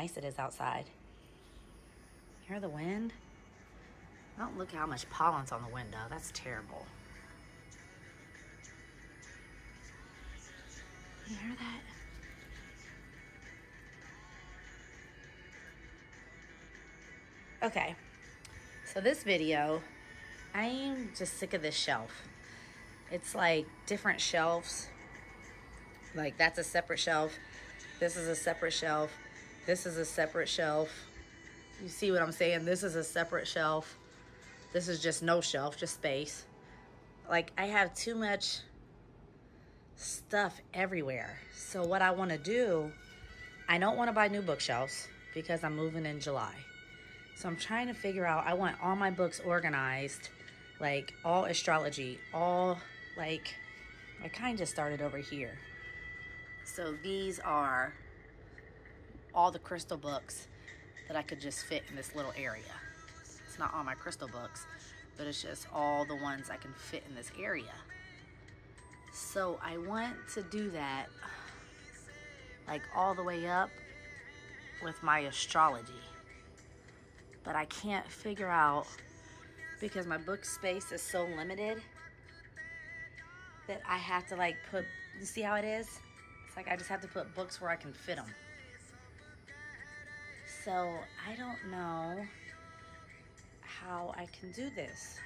nice it is outside. Hear the wind? Don't look how much pollen's on the window. That's terrible. You hear that? Okay, so this video, I'm just sick of this shelf. It's like different shelves. Like that's a separate shelf. This is a separate shelf. This is a separate shelf. You see what I'm saying? This is a separate shelf. This is just no shelf, just space. Like I have too much stuff everywhere. So what I want to do, I don't want to buy new bookshelves because I'm moving in July. So I'm trying to figure out, I want all my books organized, like all astrology, all like, I kind of started over here. So these are all the crystal books that I could just fit in this little area. It's not all my crystal books, but it's just all the ones I can fit in this area. So I want to do that like all the way up with my astrology. But I can't figure out, because my book space is so limited, that I have to like put, you see how it is? It's like I just have to put books where I can fit them. So I don't know how I can do this.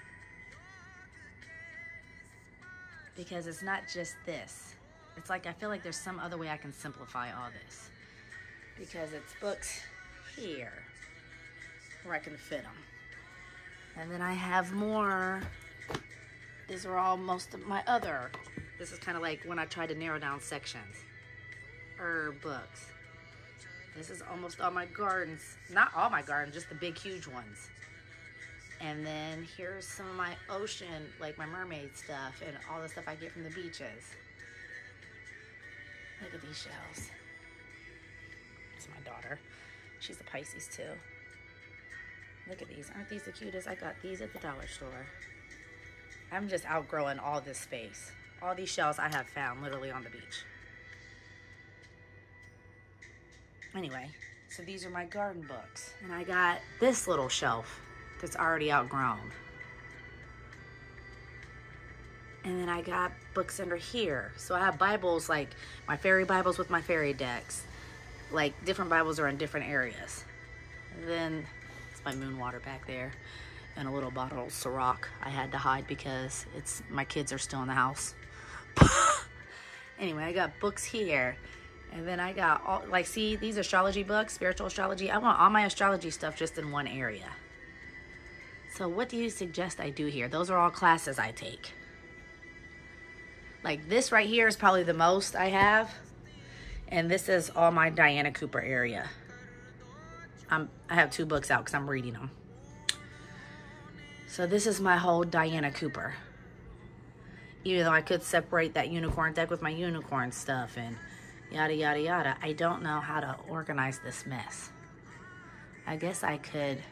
Because it's not just this. It's like I feel like there's some other way I can simplify all this. Because it's books here where I can fit them. And then I have more. These are all most of my other. This is kind of like when I try to narrow down sections. Herb books. This is almost all my gardens. Not all my gardens, just the big, huge ones. And then here's some of my ocean, like my mermaid stuff and all the stuff I get from the beaches. Look at these shells. It's my daughter. She's a Pisces too. Look at these. Aren't these the cutest? I got these at the dollar store. I'm just outgrowing all this space. All these shells I have found literally on the beach. Anyway, so these are my garden books. And I got this little shelf that's already outgrown. And then I got books under here. So I have Bibles, like my fairy Bibles with my fairy decks. Like different Bibles are in different areas. And then it's my moon water back there. And a little bottle of Ciroc I had to hide because my kids are still in the house. Anyway, I got books here. And then I got all, like, see, these astrology books, spiritual astrology. I want all my astrology stuff just in one area. So what do you suggest I do here? Those are all classes I take. Like this right here is probably the most I have. And this is all my Diana Cooper area. I have 2 books out because I'm reading them. So this is my whole Diana Cooper. Even though I could separate that unicorn deck with my unicorn stuff and yada, yada, yada. I don't know how to organize this mess. I guess I could,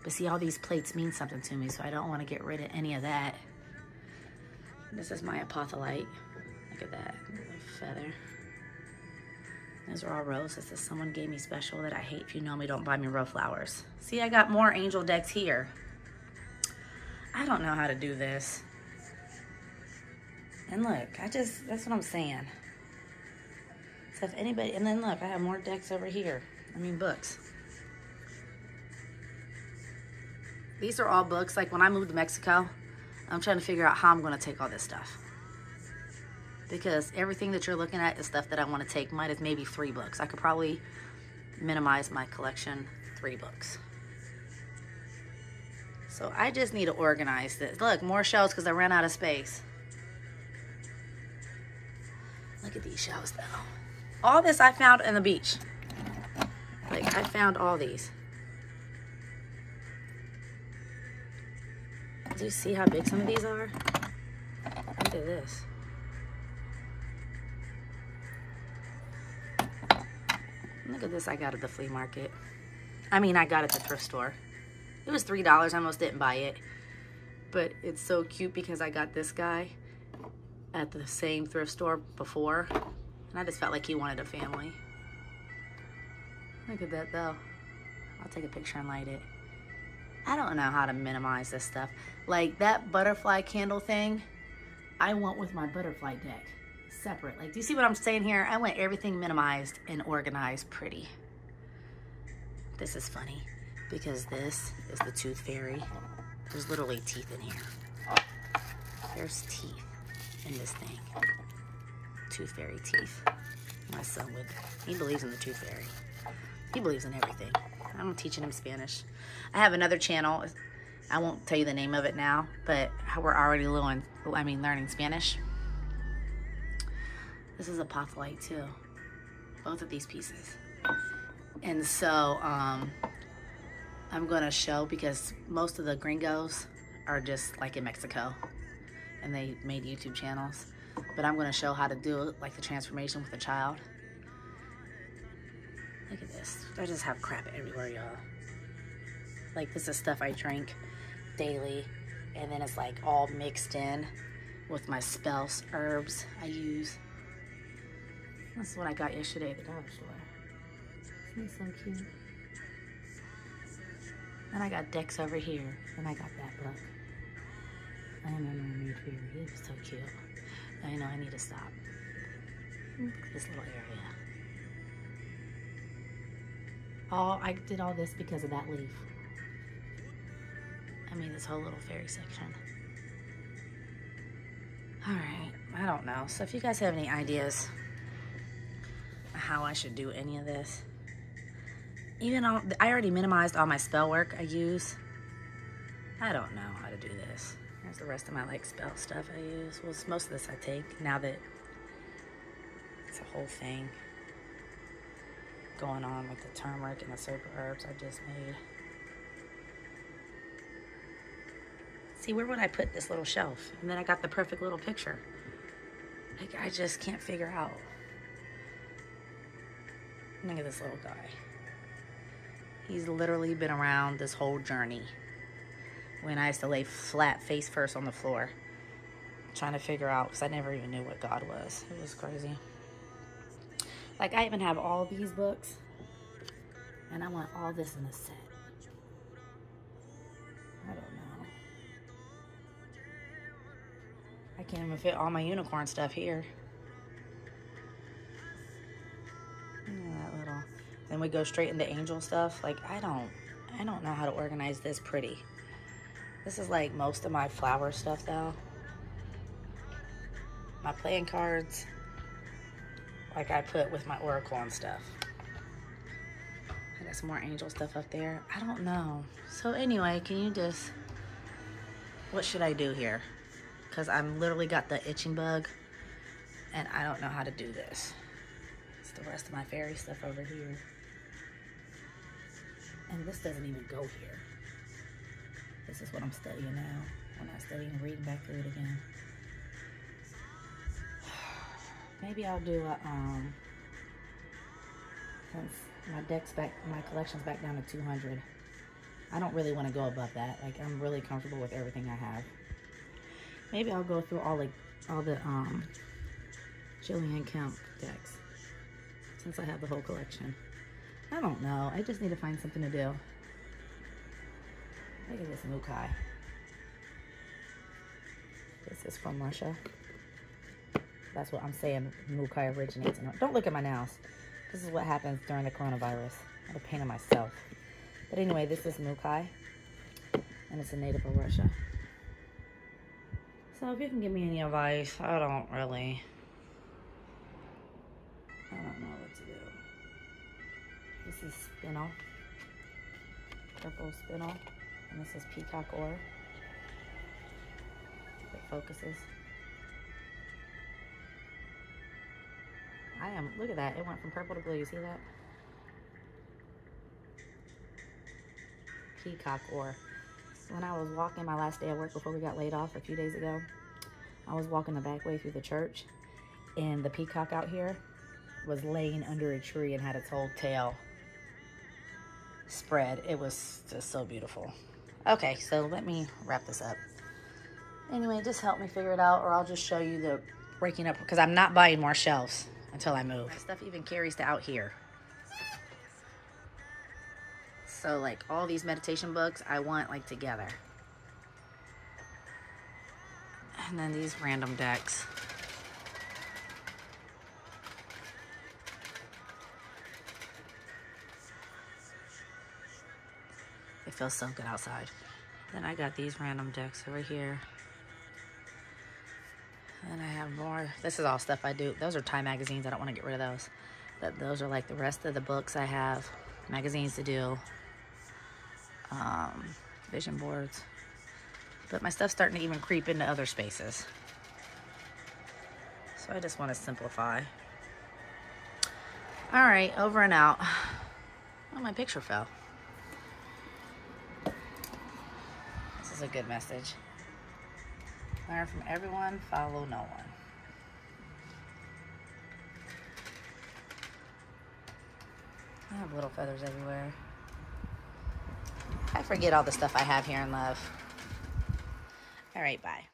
but see, all these plates mean something to me, so I don't want to get rid of any of that. This is my apotholite. Look at that, a feather. Those are all roses that someone gave me special that I hate. If you know me, don't buy me real flowers. See, I got more angel decks here. I don't know how to do this. And look, that's what I'm saying. So if anybody, and then look, I have more decks over here. I mean, books. These are all books. Like when I moved to Mexico, I'm trying to figure out how I'm going to take all this stuff. Because everything that you're looking at is stuff that I want to take. Mine is maybe 3 books. I could probably minimize my collection 3 books. So I just need to organize this. Look, more shelves because I ran out of space. Look at these shelves though. All this I found in the beach. Like I found all these. Do you see how big some of these are? Look at this. Look at this I got at the flea market. I mean, I got it at the thrift store. It was $3. I almost didn't buy it. But it's so cute because I got this guy at the same thrift store before. And I just felt like he wanted a family. Look at that though. I'll take a picture and light it. I don't know how to minimize this stuff. Like that butterfly candle thing, I went with my butterfly deck separate. Like, do you see what I'm saying here? I want everything minimized and organized pretty. This is funny because this is the tooth fairy. There's literally teeth in here. There's teeth in this thing. Tooth fairy teeth. My son he believes in the tooth fairy. He believes in everything. I'm teaching him Spanish. I have another channel. I won't tell you the name of it now, but we're already learning Spanish. This is a potlight too. Both of these pieces. And so I'm gonna show, because most of the gringos are just like in Mexico and they made YouTube channels, but I'm gonna show how to do it, like the transformation with a child. Look at this. I just have crap everywhere, y'all. Like, this is stuff I drink daily, and then it's like all mixed in with my spells, herbs I use. This is what I got yesterday at the dollar store. Isn't it so cute? And I got decks over here, and I got that book. I am a mermaid fairy. It was so cute. I know I need to stop. Look at this little area. Oh, I did all this because of that leaf. I mean, this whole little fairy section. All right, I don't know. So if you guys have any ideas how I should do any of this, even though I already minimized all my spell work I use, I don't know how to do this. There's the rest of my like spell stuff I use. Well, most of this I take now that it's a whole thing going on with the turmeric and the super herbs I just made. See, where would I put this little shelf? And then I got the perfect little picture. Like, I just can't figure out. Look at this little guy. He's literally been around this whole journey when I used to lay flat face first on the floor trying to figure out, because I never even knew what God was. It was crazy. Like, I even have all these books, and I want all this in a set. I don't know. I can't even fit all my unicorn stuff here. That little. Then we go straight into angel stuff. Like, I don't know how to organize this pretty. This is like most of my flower stuff though. My playing cards, like I put with my oracle and stuff. I got some more angel stuff up there. I don't know. So anyway, can you just, what should I do here? Because I'm literally got the itching bug and I don't know how to do this. It's the rest of my fairy stuff over here. And this doesn't even go here. This is what I'm studying now. When I'm studying and reading back through it again. Maybe I'll do a, since my deck's back, my collection's back down to 200. I don't really want to go above that. Like, I'm really comfortable with everything I have. Maybe I'll go through all the Jillian Kemp decks, since I have the whole collection. I don't know. I just need to find something to do. Look at this Mukai. This is from Russia. That's what I'm saying. Mukai originates in. Don't look at my nails. This is what happens during the coronavirus. I had a pain on myself. But anyway, this is Mukai, and it's a native of Russia. So if you can give me any advice, I don't know what to do. This is spinel, purple spinel, and this is peacock ore. It focuses. Look at that, it went from purple to blue, you see that? Peacock ore. When I was walking my last day of work before we got laid off a few days ago, I was walking the back way through the church, and the peacock out here was laying under a tree and had its whole tail spread. It was just so beautiful. Okay, so let me wrap this up. Anyway, just help me figure it out, or I'll just show you the breaking up, because I'm not buying more shelves until I move. My stuff even carries to out here. So like all these meditation books I want like together. And then these random decks. It feels so good outside. Then I got these random decks over here. And I have more. This is all stuff I do. Those are Thai magazines. I don't want to get rid of those. But those are like the rest of the books I have. Magazines to do. Vision boards. But my stuff's starting to even creep into other spaces. So I just want to simplify. All right, over and out. Oh, my picture fell. This is a good message. Learn from everyone, follow no one. I have little feathers everywhere. I forget all the stuff I have here in love. All right, bye.